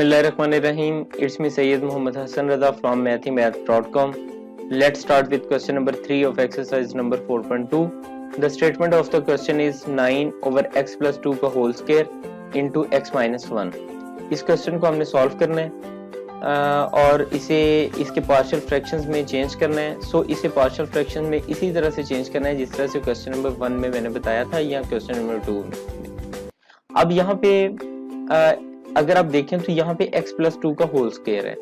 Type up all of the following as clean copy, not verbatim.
Bismillahirrahmanirrahim. It's me Sayyid Muhammad Hassan Raza from mathymath.com. Let's start with question number 3 of exercise number 4.2. The statement of the question is 9 over x plus 2 का whole square into x minus 1. इस question को हमने solve करना है और इसे इसके partial fractions में चेंज करना है. सो इसे पार्शियल फ्रैक्शन में इसी तरह से चेंज करना है जिस तरह से क्वेश्चन नंबर 1 में मैंने बताया था या क्वेश्चन नंबर 2 में. अब यहाँ पे अगर आप देखें तो यहाँ पे x प्लस 2 का होल स्क्वायर है.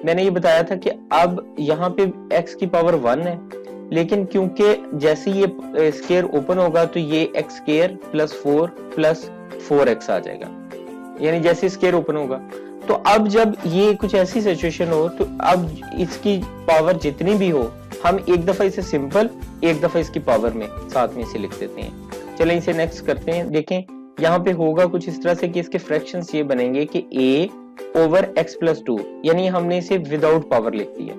मैंने ये बताया था कि अब यहाँ पे x की पावर 1 है, लेकिन क्योंकि जैसे ये स्क्वायर ओपन होगा तो ये x square plus 4 plus 4x आ जाएगा, यानी जैसे स्क्वायर ओपन होगा. तो अब जब ये कुछ ऐसी सिचुएशन हो तो अब इसकी पावर जितनी भी हो हम एक दफा इसे सिंपल, एक दफा इसकी पावर में साथ में इसे लिख देते हैं. चलें इसे नेक्स्ट करते हैं. देखें यहाँ पे होगा कुछ इस तरह से कि इसके फ्रैक्शंस ये बनेंगे कि a ओवर x प्लस 2, यानी हमने इसे विदाउट पावर लिख दिया,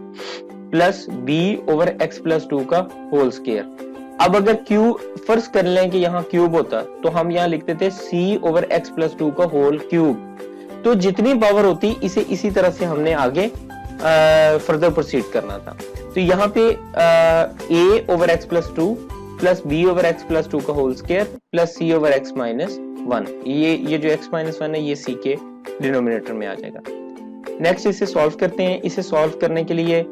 plus b over x plus 2 का होल स्क्वायर. अब अगर q फर्ज कर लें कि यहाँ क्यूब होता तो हम यहाँ लिखते थे c ओवर x प्लस 2 का होल क्यूब. तो जितनी पावर होती इसे इसी तरह से हमने आगे फर्दर प्रोसीड करना था. तो यहाँ पे a over x plus 2 plus b over x plus 2 का whole square plus c over x minus 1, ये जो x माइनस 1 है ये c के डिनोमिनेटर में आ जाएगा. नेक्स्ट इसे सॉल्व करते हैं. इसे सॉल्व करने के लिए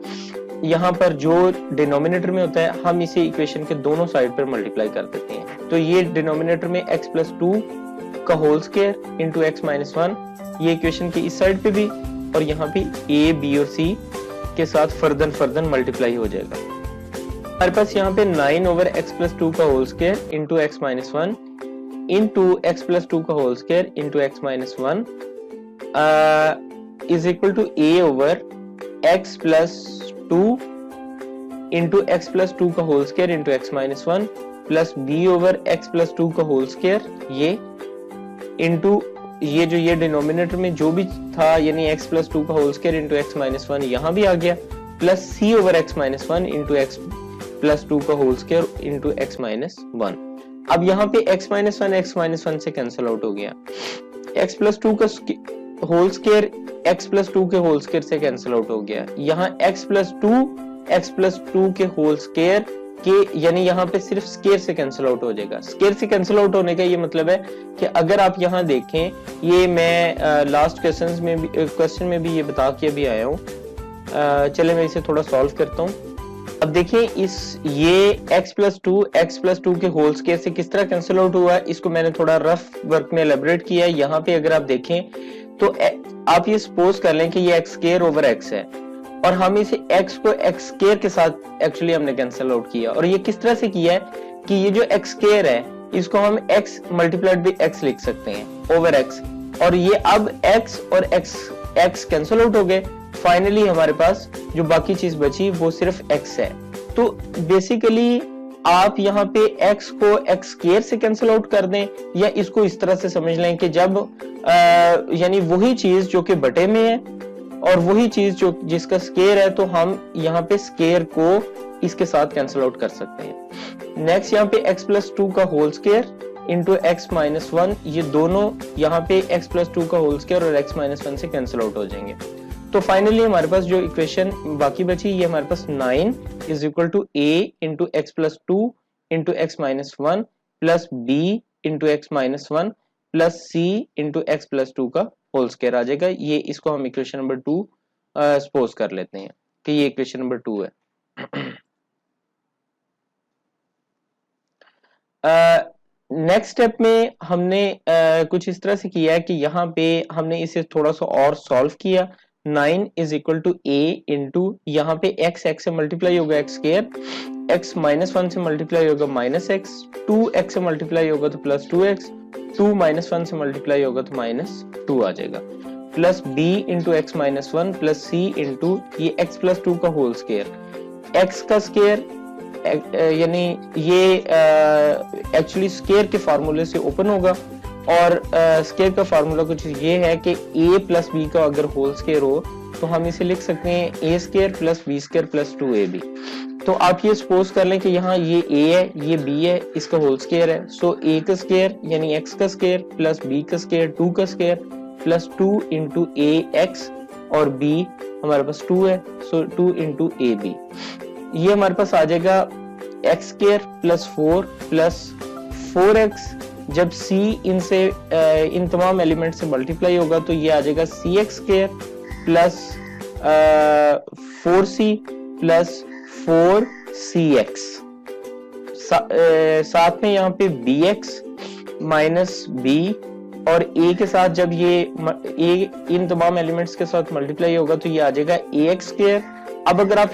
यहाँ पर जो डिनोमिनेटर में होता है हम इसे इक्वेशन के दोनों साइड पर मल्टीप्लाई कर देते हैं. तो ये डिनोमिनेटर में x प्लस 2 का whole square into x minus 1, ये इक्वेशन के इस साइड पे भी और यहाँ पे a b और c के साथ फर्दर मल्टीप्लाई हो जाएगा. हमारे पास यहाँ पे 9 ओवर x प्लस 2 का whole square into x minus 1 into x plus 2 का whole square into x minus 1 is equal to a over x plus 2 into x plus 2 का whole square into x minus 1 plus b over x plus 2 का whole square ये into ये denominator में जो भी था यानी x प्लस 2 का whole square into x minus 1 यहाँ भी आ गया, plus c over x minus 1 into x plus 2 का whole square into x minus 1. अब यहाँ पे x माइनस 1 से कैंसिल आउट हो गया. x प्लस 2 का होल स्क्वायर x प्लस 2 के होल स्क्वायर से कैंसिल आउट हो गया. यहाँ x प्लस 2 के होल स्क्वायर के यानी यहाँ पे सिर्फ स्क्वायर से कैंसिल आउट हो जाएगा. स्क्वायर से कैंसिल आउट होने का ये मतलब है कि अगर आप यहाँ देखें, ये मैं लास्ट क्वेश्चन में भी ये बता के अभी आया हूँ. चले मैं इसे थोड़ा सॉल्व करता हूँ. अब देखिए ये x प्लस 2 के होल स्क्वायर से किस तरह कैंसिल आउट हुआ है, इसको मैंने थोड़ा रफ वर्क में एलेबोरेट किया है. यहाँ पे अगर आप देखें तो आप ये सपोज कर लें कि ये x स्क्वायर ओवर x है और हम इसे x को x स्क्वायर के साथ एक्चुअली हमने कैंसिल आउट किया. और ये किस तरह से किया है कि ये जो x स्क्वायर है इसको हम x मल्टीप्लाइड बाय x लिख सकते हैं ओवर x, और ये अब x और x कैंसिल आउट हो गए. फाइनली हमारे पास जो बाकी चीज बची वो सिर्फ x है. तो बेसिकली आप यहाँ पे x को x स्क्वायर से कैंसिल आउट कर दें या इसको इस तरह से समझ लें कि जब यानी वही चीज जो कि बटे में है और वही चीज जो जिसका स्क्वायर है तो हम यहाँ पे स्क्वायर को इसके साथ कैंसिल आउट कर सकते हैं. नेक्स्ट यहाँ पे x प्लस 2 का whole square into x minus 1, ये दोनों यहाँ पे x प्लस 2 का होल स्क्वायर और x माइनस 1 से कैंसिल आउट हो जाएंगे. तो फाइनली हमारे पास जो इक्वेशन बाकी बची ये हमारे पास 9 is equal to a into x plus 2 into x minus 1 plus b into x minus 1 plus c into x plus 2 का होल स्क्वायर आ जाएगा. ये इसको हम इक्वेशन नंबर 2 सपोज कर लेते हैं कि ये इक्वेशन नंबर 2 है. नेक्स्ट स्टेप में हमने कुछ इस तरह से किया है कि यहाँ पे हमने इसे थोड़ा सा और सॉल्व किया. 9 is equal to a into यहाँ पे x से मल्टीप्लाई होगा x स्क्वायर, x माइनस 1 से मल्टीप्लाई होगा माइनस x, 2x से मल्टीप्लाई होगा तो प्लस 2x, 2 माइनस 1 से मल्टीप्लाई होगा तो माइनस 2 आ जाएगा, plus b into x minus 1 plus c into ये x प्लस 2 का होल स्क्वायर. x का स्क्वायर यानी ये एक्चुअली स्क्वायर के फार्मूले से ओपन होगा और स्क्वायर का फार्मूला कुछ ये है कि a प्लस b का अगर होल स्क्वायर हो तो हम इसे लिख सकते हैं a square plus b square plus 2ab. तो आप ये सपोज कर लें कि यहाँ ये a है, ये b है, इसका होल स्क्वायर है. सो a का स्क्वायर यानी x का स्क्वायर प्लस b का स्क्वायर 2 का स्क्वायर प्लस 2 इंटू ए एक्स और b हमारे पास 2 है, सो 2 इंटू ए बी। ये हमारे पास आ जाएगा x square plus 4 plus 4x। जब c इनसे इन तमाम एलिमेंट से मल्टीप्लाई होगा तो ये आ जाएगा C X square plus 4c plus 4cx। साथ में यहाँ पे bx माइनस b और a के साथ जब ये a इन तमाम एलिमेंट्स के साथ मल्टीप्लाई होगा तो ये आ जाएगा ax स्क्वायर। अब अगर आप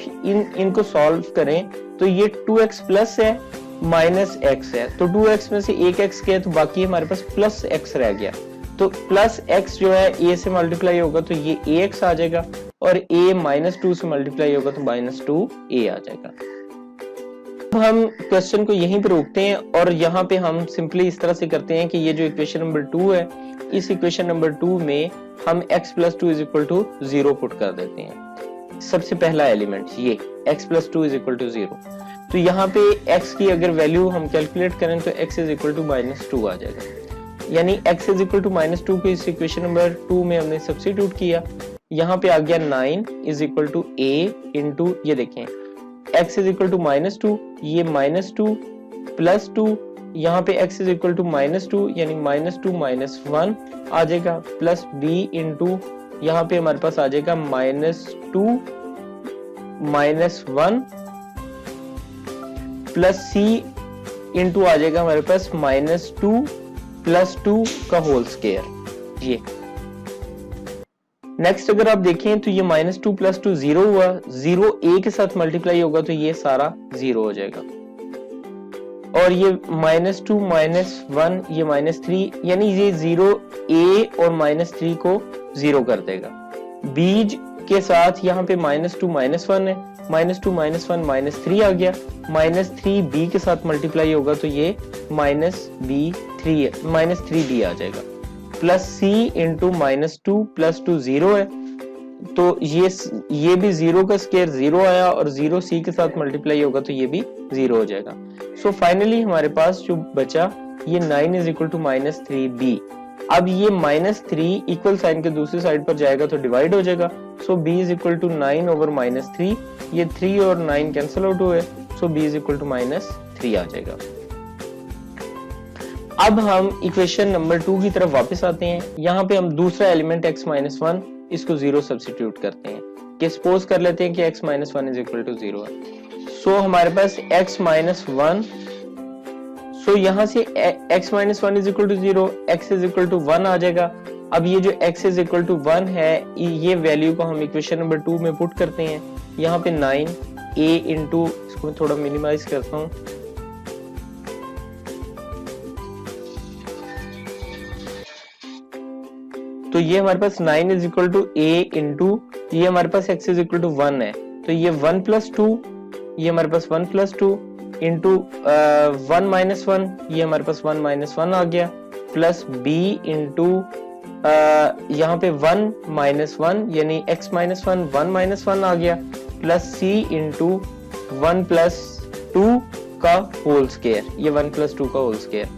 इनको सॉल्व करें तो ये 2x प्लस है माइनस x है, तो 2x में से एक x गया तो बाकी हमारे पास प्लस x रह गया। तो प्लस x जो है a से मल्टीप्लाई होगा तो ये ax आ जाएगा और a माइनस 2 से मल्टीप्लाई होगा तो माइनस 2a आ जाएगा। अब हम क्वेश्चन को यहीं पे रोकते हैं और यहाँ पे हम सिंपली इस तरह से करते हैं कि ये जो इक्वेशन नंबर 2 है, इस इक्वेशन नंबर 2 में हम x plus 2 is equal to 0 put कर देते हैं। सबसे पहला एलिमेंट ये x plus 2 is equal to 0, तो यहाँ पे x की अगर वैल्यू हम कैलकुलेट करें तो x is equal to minus 2 आ जाएगा। यानी x is equal to minus 2 को इस इक्वेशन नंबर 2 में हमने सब्स्टिट्यूट किया। यहाँ पे आ गया 9 is equal to a into, ये देखें x is equal to minus 2, ये माइनस 2 प्लस 2, यहाँ पे x is equal to minus 2 यानी माइनस 2 माइनस 1 आ जाएगा प्लस b इंटू, यहाँ पे हमारे पास आ जाएगा minus 2 minus 1 plus c into आ जाएगा हमारे पास माइनस 2 प्लस 2 का होल स्क्वायर। ये नेक्स्ट अगर आप देखें तो ये माइनस 2 प्लस 2 0 हुआ, 0 a के साथ मल्टीप्लाई होगा तो ये सारा 0 हो जाएगा और ये माइनस 2 माइनस 1 ये माइनस 3, यानी ये 0 a और माइनस 3 को 0 कर देगा। बीज के साथ यहाँ पे माइनस 2 माइनस 1 है, माइनस 2 माइनस 1 माइनस 3 आ गया, माइनस 3 b के साथ मल्टीप्लाई होगा तो ये माइनस b 3 है, माइनस 3b आ जाएगा plus c into minus 2 plus 2 0 है, तो ये भी 0 का स्क्वायर 0 आया और 0 c के साथ मल्टीप्लाई होगा तो ये भी 0 हो जाएगा। सो फाइनली हमारे पास जो बचा ये 9 is equal to minus 3b। अब ये माइनस 3 इक्वल साइन के दूसरी साइड पर जाएगा तो डिवाइड हो जाएगा, so b is equal to 9 over minus 3, ये 3 और 9 कैंसिल आउट हुए, so b is equal to minus 3 आ जाएगा। अब हम इक्वेशन नंबर 2 की तरफ वापस आते हैं। यहाँ पे हम दूसरा एलिमेंट x माइनस 1 इसको 0 सब्स्टिट्यूट करते हैं कि सपोज कर लेते हैं कि x minus 1 is equal to 0 है। सो हमारे पास x माइनस 1, सो यहाँ से x minus 1 is equal to 0, x is equal to 1 आ जाएगा। अब ये जो x इज इक्वल टू 1 है ये वैल्यू को हम इक्वेशन नंबर 2 में पुट करते हैं। यहाँ पे 9 a इंटू, इसको थोड़ा मिनिमाइज करता हूँ, तो ये हमारे पास 9 is equal to a into, ये हमारे पास x इज इक्वल टू 1 है तो ये 1 प्लस 2, ये हमारे पास 1 प्लस 2 इंटू 1 माइनस 1, ये हमारे पास 1 माइनस 1 आ गया प्लस b इंटू यहाँ पे 1 माइनस 1 यानी x माइनस 1 1 माइनस 1 आ गया प्लस c इंटू 1 प्लस 2 का होल स्क्वायर, ये 1 प्लस 2 का होल स्क्वायर।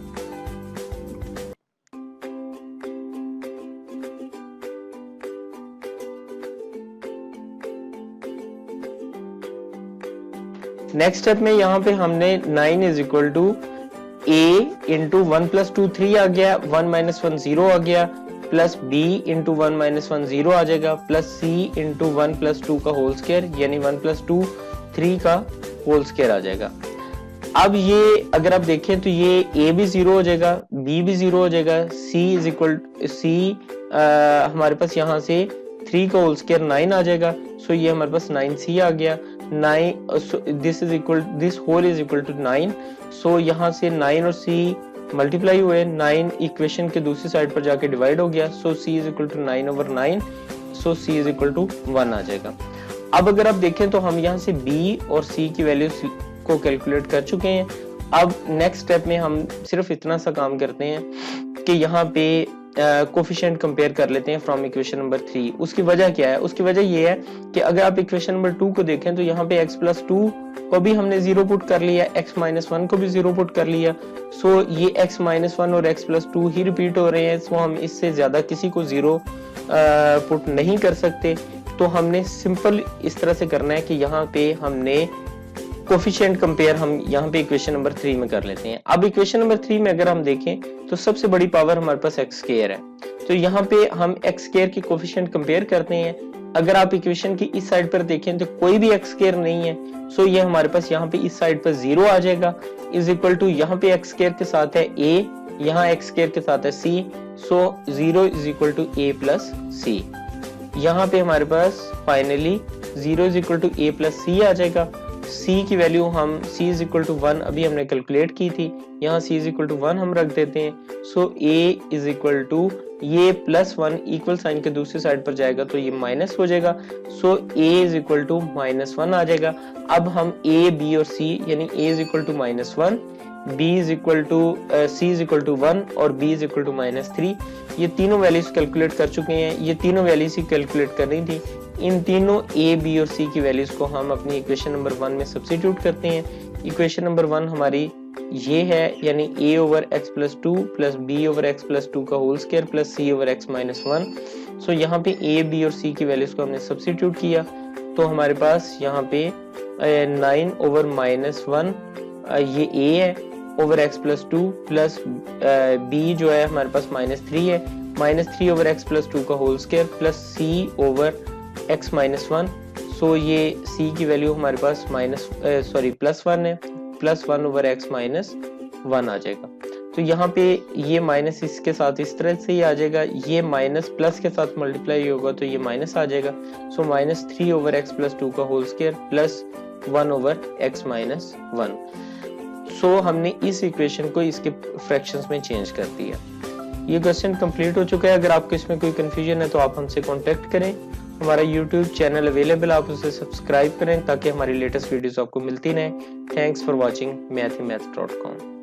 नेक्स्ट स्टेप में यहाँ पे हमने 9 is equal to a into 1 plus 2 3 आ गया, 1 माइनस 1 0 आ गया प्लस b इंटू 1 माइनस 1 0 आ जाएगा प्लस c इंटू 1 प्लस 2 का होल स्क्वायर यानी 1 प्लस 2 3 का होल स्क्वायर आ जाएगा। अब ये अगर आप देखें तो ये a भी 0 हो जाएगा, b भी 0 हो जाएगा, c इज इक्वल c हमारे पास यहाँ से 3 का होल स्क्वायर 9 आ जाएगा, सो ये हमारे पास 9c आ गया। 9 this whole is equal to 9, so यहाँ से 9 और c मल्टीप्लाई हुए, 9 इक्वेशन के दूसरी साइड पर जाके डिवाइड हो गया, so c is equal to 9 over 9, so c is equal to 1 आ जाएगा। अब अगर आप देखें तो हम यहाँ से b और c की वैल्यूज को कैलकुलेट कर चुके हैं। अब नेक्स्ट स्टेप में हम सिर्फ इतना सा काम करते हैं कि यहाँ पे कोफिशिएंट कंपेयर कर लेते हैं फ्रॉम इक्वेशन नंबर 3। उसकी वजह क्या है? उसकी वजह ये है कि अगर आप इक्वेशन नंबर 2 को देखें तो यहाँ पे x प्लस 2 को भी हमने 0 पुट कर लिया, x माइनस 1 को भी 0 पुट कर लिया। सो ये x माइनस 1 और x प्लस 2 ही रिपीट हो रहे हैं, सो हम इससे ज्यादा किसी को 0 पुट नहीं कर सकते। तो हमने सिंपल इस तरह से करना है कि यहाँ पे हमने कोफिशिएंट कंपेयर हम यहाँ पे इक्वेशन नंबर 3 में कर लेते हैं। अब इक्वेशन नंबर 3 में अगर हम देखें तो सबसे बड़ी पावर हमारे पास x स्क्वायर है, तो यहाँ पे हम x स्क्वायर की कोफिशिएंट कंपेयर करते हैं। अगर आप इक्वेशन की इस साइड पर देखें तो कोई भी x स्क्वायर नहीं है, सो ये हमारे पास यहाँ पे इस साइड पर 0 आ जाएगा, इज इक्वल टू यहाँ पे x स्क्वायर के साथ है a, यहाँ x स्क्वायर के साथ है c, so 0 is equal to a plus c। यहाँ पे हमारे पास finally 0 is equal to a plus c आ जाएगा। c की वैल्यू हम c इज इक्वल टू 1 अभी हमने कैलकुलेट की थी, यहाँ c इज इक्वल टू 1 हम रख देते हैं। सो a इज इक्वल टू ये प्लस 1 इक्वल साइन के दूसरी साइड पर जाएगा तो ये माइनस हो जाएगा, so a is equal to minus 1 आ जाएगा। अब हम a b और c यानी a is equal to minus 1, b is equal to c is equal to 1 और b is equal to minus 3, ये तीनों वैल्यूज कैलकुलेट कर चुके हैं। ये तीनों वैल्यूज ही कैलकुलेट करनी थी। इन तीनों a, b और c की वैल्यूज को हम अपनी इक्वेशन नंबर 1 में सब्स्टिट्यूट करते हैं। इक्वेशन नंबर 1 हमारी ये है, यानी a over x plus 2 plus b over x plus 2 का whole square plus c over x minus 1। So यहाँ पे a, b और c की वैल्यूज को हमने सब्स्टिट्यूट किया तो हमारे पास यहाँ पे 9 ओवर माइनस 1 ये a है over x plus 2 plus b जो है हमारे पास माइनस 3 है, माइनस 3 ओवर x प्लस 2 का whole square plus c over x minus 1। So ये c की वैल्यू हमारे पास प्लस 1 है, प्लस 1 ओवर x माइनस 1 आ जाएगा। तो यहाँ पे ये माइनस इसके साथ इस तरह से ही आ जाएगा, ये माइनस प्लस के साथ मल्टीप्लाई होगा तो ये माइनस आ जाएगा। So minus 3 over x plus 2 का whole square plus 1 over x minus 1। So हमने इस इक्वेशन को इसके फ्रैक्शंस में चेंज कर दिया। ये क्वेश्चन कंप्लीट हो चुका है। अगर आपको इसमें कोई कंफ्यूजन है तो आप हमसे कांटेक्ट करें। हमारा YouTube चैनल अवेलेबल, आप उसे सब्सक्राइब करें ताकि हमारी लेटेस्ट वीडियोस आपको मिलती रहें। Thanks for watching mathemath.com।